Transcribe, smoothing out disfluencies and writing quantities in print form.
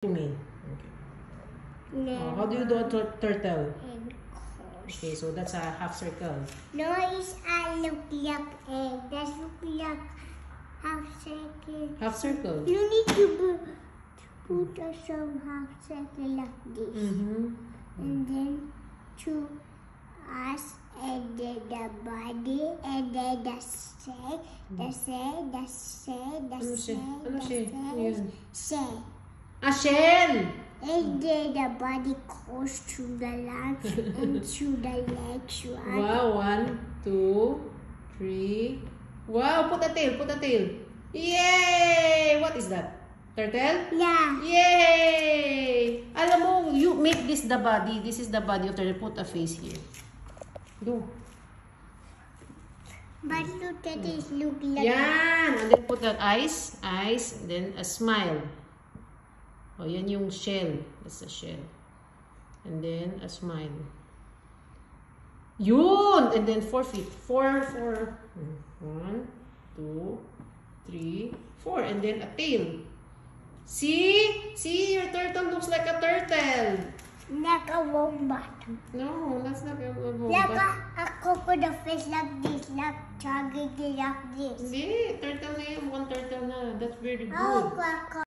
To me. Okay. How do you do a turtle? Okay, so that's a half circle. No, it's a look like egg. That's look like half circle. Half circle. You need to put some half circle like this. And then two eyes, and then the body, and then the shell, A shell! And then the body goes to the lungs and to the legs, right? Wow, 1, 2, 3. Wow, put a tail, put a tail. Yay! What is that? Turtle? Yeah. Yay! Alam mo, you make this the body. This is the body of turtle. Put a face here. Do. But look at this, look like Yan! And then put the eyes, and then a smile. Oh, yan yung shell. That's a shell. And then a smile. Yun! And then 4 feet. 4. 1, 2, 3, 4. And then a tail. See? See? Your turtle looks like a turtle. a wombat. No, that's not a Like a crocodile face like this, like chugging like this. Hindi. Turtle na yun. One turtle na. That's very good. Oh,